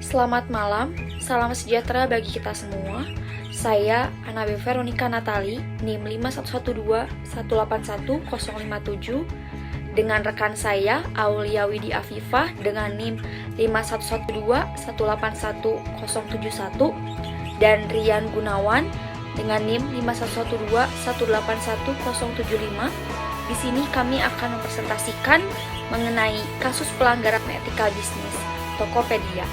Selamat malam, salam sejahtera bagi kita semua. Saya Anabe Veronica Natali, NIM 5112181-057, dengan rekan saya Aulia Widi Afifah dengan NIM 5112181-071, dan Rian Gunawan dengan NIM 5112181-075. Di sini kami akan mempresentasikan mengenai kasus pelanggaran etika bisnis Tokopedia.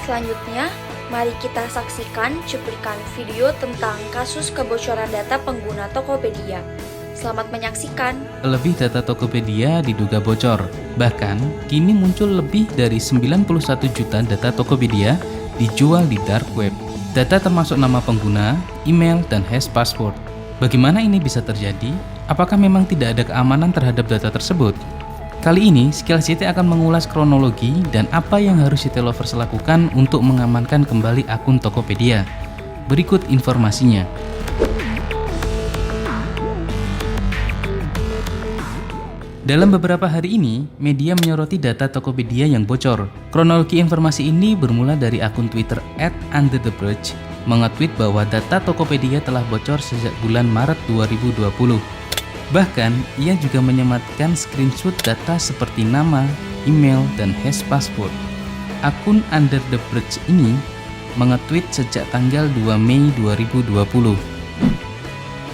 Selanjutnya, mari kita saksikan cuplikan video tentang kasus kebocoran data pengguna Tokopedia. Selamat menyaksikan. Lebih data Tokopedia diduga bocor. Bahkan, kini muncul lebih dari 91 juta data Tokopedia dijual di dark web. Data termasuk nama pengguna, email, dan hash password. Bagaimana ini bisa terjadi? Apakah memang tidak ada keamanan terhadap data tersebut? Kali ini, Skills YT akan mengulas kronologi dan apa yang harus YT Lovers lakukan untuk mengamankan kembali akun Tokopedia. Berikut informasinya. Dalam beberapa hari ini, media menyoroti data Tokopedia yang bocor. Kronologi informasi ini bermula dari akun Twitter @UnderTheBridge menge-tweet bahwa data Tokopedia telah bocor sejak bulan Maret 2020. Bahkan, ia juga menyematkan screenshot data seperti nama, email, dan hash password. Akun UnderTheBridge ini menge-tweet sejak tanggal 2 Mei 2020.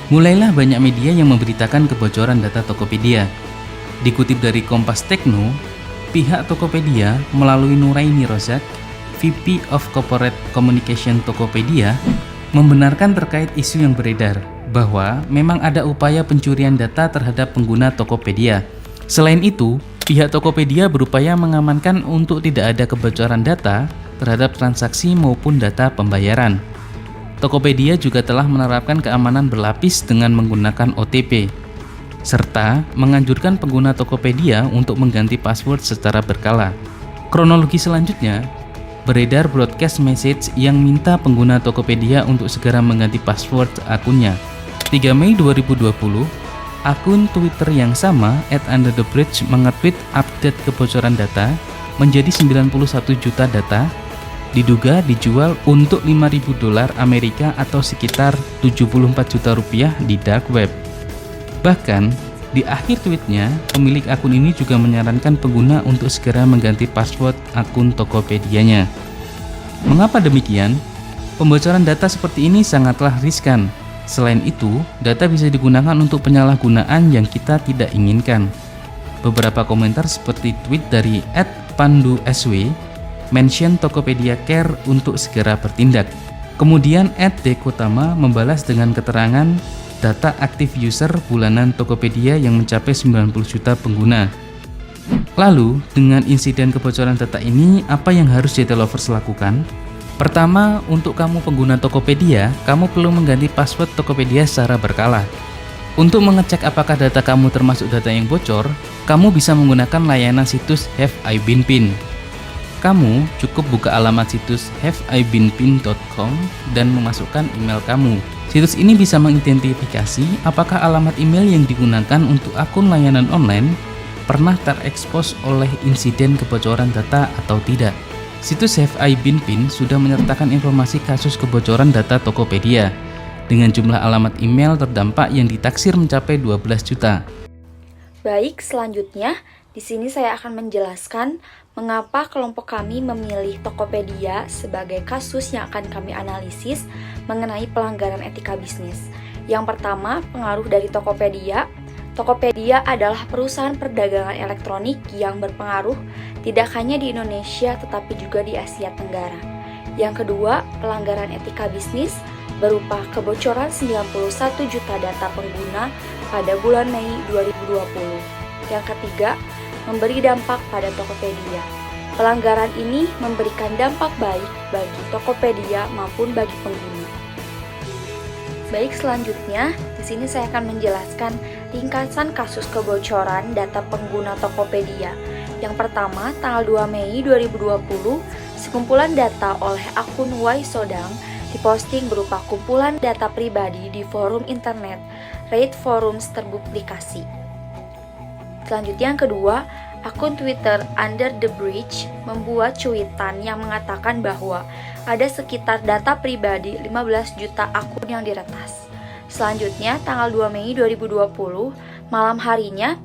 Mulailah banyak media yang memberitakan kebocoran data Tokopedia. Dikutip dari Kompas Tekno, pihak Tokopedia melalui Nuraini Rozak, VP of Corporate Communication Tokopedia, membenarkan terkait isu yang beredar bahwa memang ada upaya pencurian data terhadap pengguna Tokopedia. Selain itu, pihak Tokopedia berupaya mengamankan untuk tidak ada kebocoran data terhadap transaksi maupun data pembayaran. Tokopedia juga telah menerapkan keamanan berlapis dengan menggunakan OTP, serta menganjurkan pengguna Tokopedia untuk mengganti password secara berkala. Kronologi selanjutnya, beredar broadcast message yang minta pengguna Tokopedia untuk segera mengganti password akunnya. 3 Mei 2020, akun Twitter yang sama @UnderTheBridge menge-tweet update kebocoran data menjadi 91 juta data diduga dijual untuk $5.000 Amerika atau sekitar 74 juta rupiah di dark web. Bahkan, di akhir tweetnya, pemilik akun ini juga menyarankan pengguna untuk segera mengganti password akun Tokopedia-nya. Mengapa demikian? Pembocoran data seperti ini sangatlah riskan. Selain itu, data bisa digunakan untuk penyalahgunaan yang kita tidak inginkan. Beberapa komentar seperti tweet dari @PanduSW mention Tokopedia Care untuk segera bertindak. Kemudian @Dekotama membalas dengan keterangan data aktif user bulanan Tokopedia yang mencapai 90 juta pengguna. Lalu, dengan insiden kebocoran data ini, apa yang harus YT Lovers lakukan? Pertama, untuk kamu pengguna Tokopedia, kamu perlu mengganti password Tokopedia secara berkala. Untuk mengecek apakah data kamu termasuk data yang bocor, kamu bisa menggunakan layanan situs HaveIBeenPin. Kamu cukup buka alamat situs haveibeenpin.com dan memasukkan email kamu. Situs ini bisa mengidentifikasi apakah alamat email yang digunakan untuk akun layanan online pernah terekspos oleh insiden kebocoran data atau tidak. Situs HaveIBeenPin sudah menyertakan informasi kasus kebocoran data Tokopedia dengan jumlah alamat email terdampak yang ditaksir mencapai 12 juta. Baik, selanjutnya di sini saya akan menjelaskan mengapa kelompok kami memilih Tokopedia sebagai kasus yang akan kami analisis mengenai pelanggaran etika bisnis. Yang pertama, pengaruh dari Tokopedia. Tokopedia adalah perusahaan perdagangan elektronik yang berpengaruh tidak hanya di Indonesia tetapi juga di Asia Tenggara. Yang kedua, pelanggaran etika bisnis berupa kebocoran 91 juta data pengguna pada bulan Mei 2020. Yang ketiga, memberi dampak pada Tokopedia. Pelanggaran ini memberikan dampak baik bagi Tokopedia maupun bagi pengguna. Baik, selanjutnya di sini saya akan menjelaskan ringkasan kasus kebocoran data pengguna Tokopedia. Yang pertama, tanggal 2 Mei 2020, sekumpulan data oleh akun Y Sodang diposting berupa kumpulan data pribadi di forum internet Reddit Forums terpublikasi. Selanjutnya yang kedua, akun Twitter Under the Bridge membuat cuitan yang mengatakan bahwa ada sekitar data pribadi 15 juta akun yang diretas. Selanjutnya, tanggal 2 Mei 2020, malam harinya,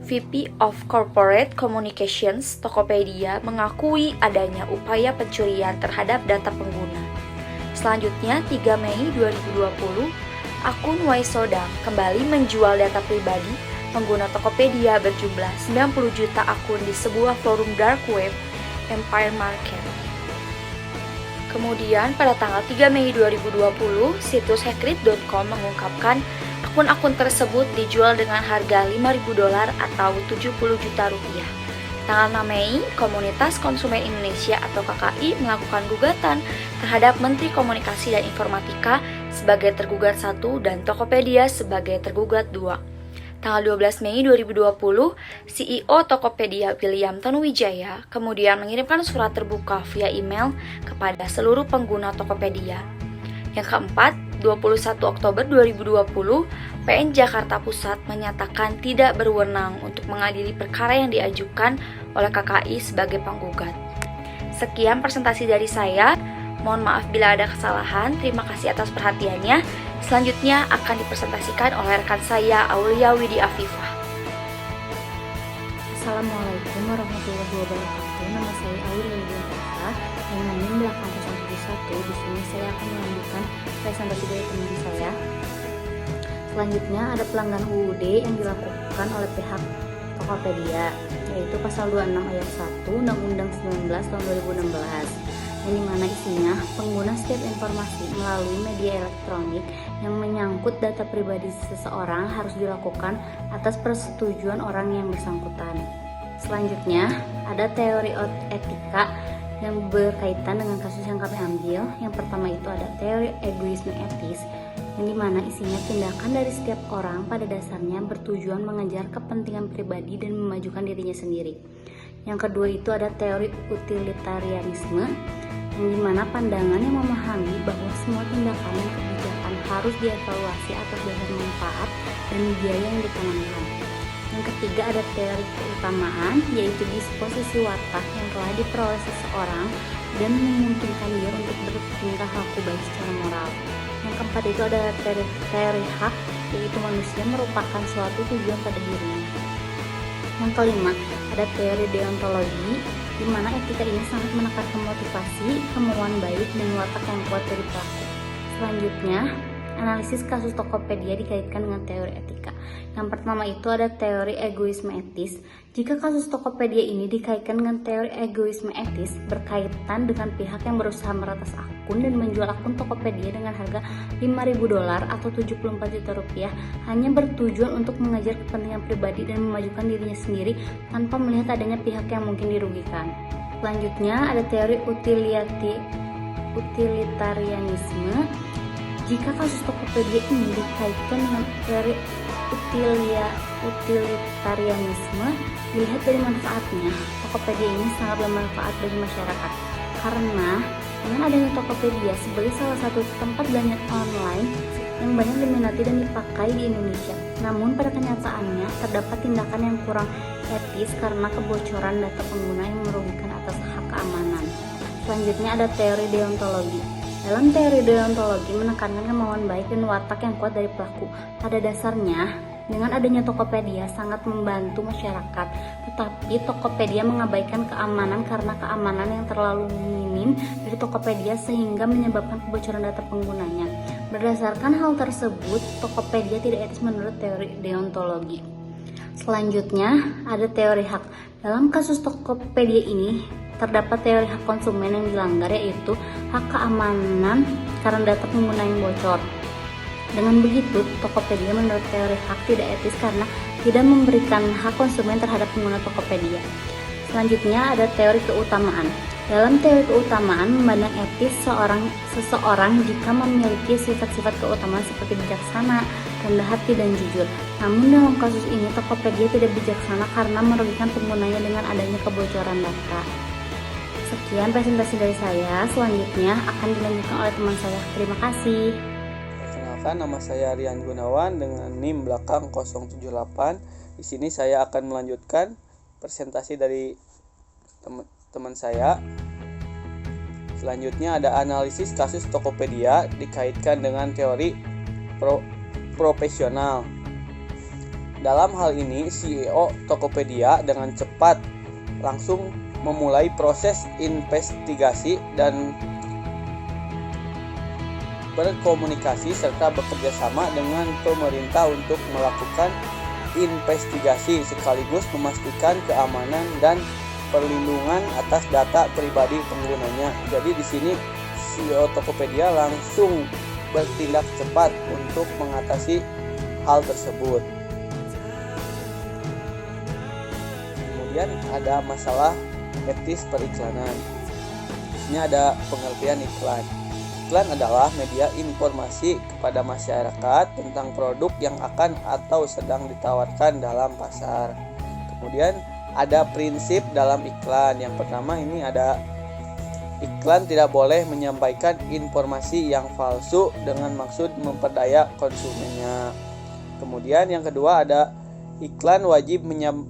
VP of Corporate Communications Tokopedia mengakui adanya upaya pencurian terhadap data pengguna. Selanjutnya, 3 Mei 2020, akun Waisodang kembali menjual data pribadi pengguna Tokopedia berjumlah 90 juta akun di sebuah forum dark web, Empire Market. Kemudian pada tanggal 3 Mei 2020, situs hackread.com mengungkapkan akun-akun tersebut dijual dengan harga $5.000 atau 70 juta rupiah. Tanggal 6 Mei, Komunitas Konsumen Indonesia atau KKI melakukan gugatan terhadap Menteri Komunikasi dan Informatika sebagai tergugat 1 dan Tokopedia sebagai tergugat 2. Tanggal 12 Mei 2020, CEO Tokopedia William Tanuwijaya kemudian mengirimkan surat terbuka via email kepada seluruh pengguna Tokopedia. Yang keempat, 21 Oktober 2020, PN Jakarta Pusat menyatakan tidak berwenang untuk mengadili perkara yang diajukan oleh KKI sebagai penggugat. Sekian presentasi dari saya. Mohon maaf bila ada kesalahan. Terima kasih atas perhatiannya. Selanjutnya akan dipresentasikan oleh rekan saya Aulia Widi Afifah. Assalamualaikum warahmatullahi wabarakatuh. Nama saya Aulia Widi Afifah dengan NIM belakang 071. Di sini saya akan melanjutkan presentasi dari teman saya. Selanjutnya ada pelanggaran UUD yang dilakukan oleh pihak Tokopedia, yaitu pasal 26 ayat 1 Undang-Undang 19 tahun 2016. Yang dimana isinya pengguna setiap informasi melalui media elektronik yang menyangkut data pribadi seseorang harus dilakukan atas persetujuan orang yang bersangkutan. Selanjutnya ada teori etika yang berkaitan dengan kasus yang kami ambil. Yang pertama itu ada teori egoisme etis, yang dimana isinya tindakan dari setiap orang pada dasarnya bertujuan mengejar kepentingan pribadi dan memajukan dirinya sendiri. Yang kedua itu ada teori utilitarianisme, yang dimana pandangan yang memahami bahwa semua tindakan dan kebijakan harus dievaluasi atas dasar manfaat dan biaya yang ditanamkan. Yang ketiga ada teori keutamaan, yaitu disposisi watak yang telah diperoleh seseorang dan memungkinkan dia untuk bertingkah laku baik secara moral. Yang keempat itu ada teori hak, yaitu manusia merupakan suatu tujuan pada dirinya. Yang kelima ada teori deontologi, di mana etika ini sangat menekankan motivasi, kemauan baik, dan watak yang kuat dari pelaku. Selanjutnya, analisis kasus Tokopedia dikaitkan dengan teori etika. Yang pertama itu ada teori egoisme etis. Jika kasus Tokopedia ini dikaitkan dengan teori egoisme etis, berkaitan dengan pihak yang berusaha meretas akun dan menjual akun Tokopedia dengan harga $5.000 atau 74 juta rupiah, hanya bertujuan untuk mengejar kepentingan pribadi dan memajukan dirinya sendiri tanpa melihat adanya pihak yang mungkin dirugikan. Selanjutnya ada teori utilitarianisme. Jika kasus Tokopedia ini dikaitkan dengan teori utilitarianisme, dilihat dari manfaatnya, Tokopedia ini sangat bermanfaat bagi masyarakat karena dengan adanya Tokopedia sebagai salah satu tempat belanja online yang banyak diminati dan dipakai di Indonesia. Namun pada kenyataannya terdapat tindakan yang kurang etis karena kebocoran data pengguna yang merugikan atas hak keamanan. Selanjutnya ada teori deontologi. Dalam teori deontologi menekankan kemauan baik dan watak yang kuat dari pelaku. Pada dasarnya, dengan adanya Tokopedia sangat membantu masyarakat, tetapi Tokopedia mengabaikan keamanan karena keamanan yang terlalu minim dari Tokopedia sehingga menyebabkan kebocoran data penggunanya. Berdasarkan hal tersebut, Tokopedia tidak etis menurut teori deontologi. Selanjutnya, ada teori hak. Dalam kasus Tokopedia ini, terdapat teori hak konsumen yang dilanggar, yaitu hak keamanan karena data pengguna yang bocor. Dengan begitu, Tokopedia menurut teori hak tidak etis karena tidak memberikan hak konsumen terhadap pengguna Tokopedia. Selanjutnya ada teori keutamaan. Dalam teori keutamaan memandang etis seseorang jika memiliki sifat-sifat keutamaan seperti bijaksana, rendah hati, dan jujur. Namun dalam kasus ini Tokopedia tidak bijaksana karena merugikan penggunanya dengan adanya kebocoran data. Sekian presentasi dari saya, selanjutnya akan dilanjutkan oleh teman saya. Terima kasih. Perkenalkan, nama saya Rian Gunawan dengan NIM belakang 078. Di sini saya akan melanjutkan presentasi dari teman saya. Selanjutnya ada analisis kasus Tokopedia dikaitkan dengan teori profesional. Dalam hal ini, CEO Tokopedia dengan cepat langsung memulai proses investigasi dan berkomunikasi serta bekerja sama dengan pemerintah untuk melakukan investigasi sekaligus memastikan keamanan dan perlindungan atas data pribadi penggunanya. Jadi di sini CEO Tokopedia langsung bertindak cepat untuk mengatasi hal tersebut. Kemudian ada masalah etis periklanan. Di sini ada pengertian iklan. Iklan adalah media informasi kepada masyarakat tentang produk yang akan atau sedang ditawarkan dalam pasar. Kemudian ada prinsip dalam iklan. Yang pertama ini ada iklan tidak boleh menyampaikan informasi yang palsu dengan maksud memperdaya konsumennya. Kemudian yang kedua ada iklan wajib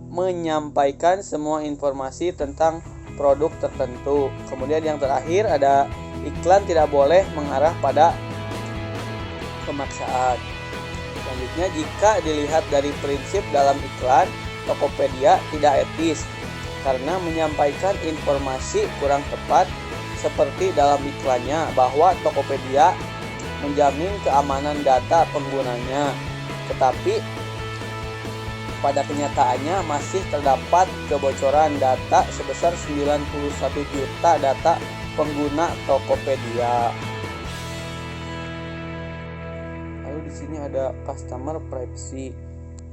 menyampaikan semua informasi tentang produk tertentu. Kemudian yang terakhir ada iklan tidak boleh mengarah pada pemaksaan. Selanjutnya, jika dilihat dari prinsip dalam iklan, Tokopedia tidak etis karena menyampaikan informasi kurang tepat seperti dalam iklannya bahwa Tokopedia menjamin keamanan data penggunanya, tetapi pada kenyataannya masih terdapat kebocoran data sebesar 91 juta data pengguna Tokopedia. Lalu di sini ada customer privacy.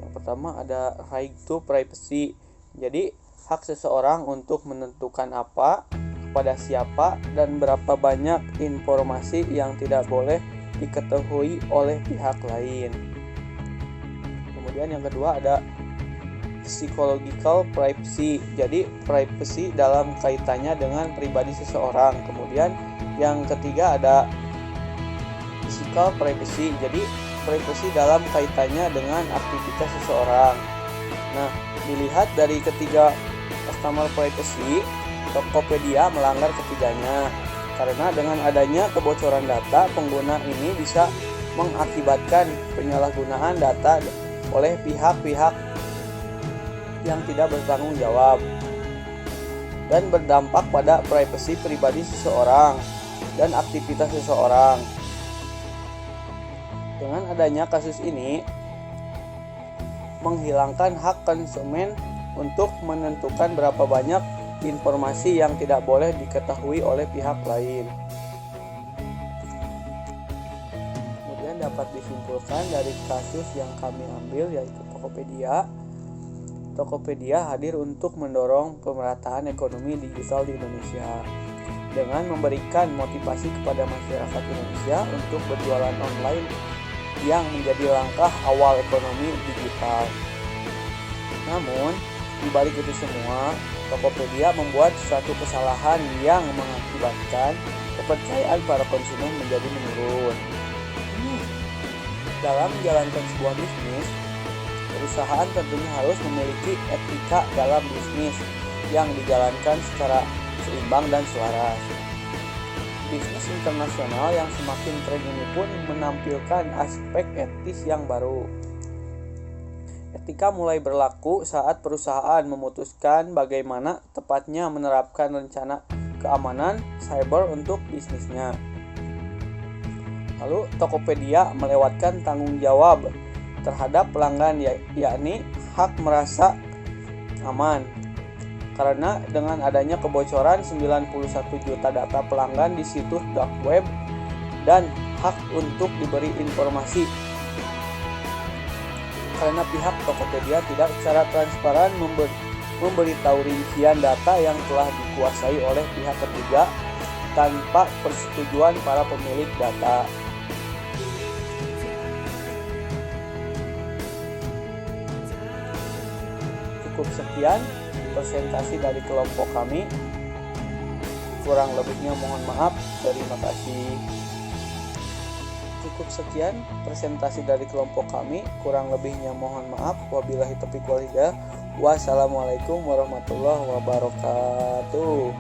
Yang pertama ada right to privacy. Jadi hak seseorang untuk menentukan apa, kepada siapa, dan berapa banyak informasi yang tidak boleh diketahui oleh pihak lain. Kemudian yang kedua ada psychological privacy. Jadi privacy dalam kaitannya dengan pribadi seseorang. Kemudian yang ketiga ada physical privacy. Jadi privacy dalam kaitannya dengan aktivitas seseorang. Nah, dilihat dari ketiga customer privacy, Tokopedia melanggar ketiganya. Karena dengan adanya kebocoran data, pengguna ini bisa mengakibatkan penyalahgunaan data oleh pihak-pihak yang tidak bertanggung jawab dan berdampak pada privasi pribadi seseorang dan aktivitas seseorang. Dengan adanya kasus ini menghilangkan hak konsumen untuk menentukan berapa banyak informasi yang tidak boleh diketahui oleh pihak lain. Kemudian dapat disimpulkan dari kasus yang kami ambil yaitu Tokopedia. Tokopedia hadir untuk mendorong pemerataan ekonomi digital di Indonesia dengan memberikan motivasi kepada masyarakat Indonesia untuk berjualan online yang menjadi langkah awal ekonomi digital. Namun, di balik itu semua, Tokopedia membuat suatu kesalahan yang mengakibatkan kepercayaan para konsumen menjadi menurun. Dalam menjalankan sebuah bisnis, perusahaan tentunya harus memiliki etika dalam bisnis yang dijalankan secara seimbang dan selaras. Bisnis internasional yang semakin tren ini pun menampilkan aspek etis yang baru. Etika mulai berlaku saat perusahaan memutuskan bagaimana tepatnya menerapkan rencana keamanan cyber untuk bisnisnya. Lalu Tokopedia melewatkan tanggung jawab terhadap pelanggan, yakni hak merasa aman. Karena dengan adanya kebocoran 91 juta data pelanggan di situs dark web dan hak untuk diberi informasi. Karena pihak Tokopedia tidak secara transparan memberitahu rincian data yang telah dikuasai oleh pihak ketiga tanpa persetujuan para pemilik data. Cukup sekian presentasi dari kelompok kami. Kurang lebihnya mohon maaf. Terima kasih. Cukup sekian presentasi dari kelompok kami. Kurang lebihnya mohon maaf. Wabillahi taufiq wal hidayah. Wassalamualaikum warahmatullahi wabarakatuh.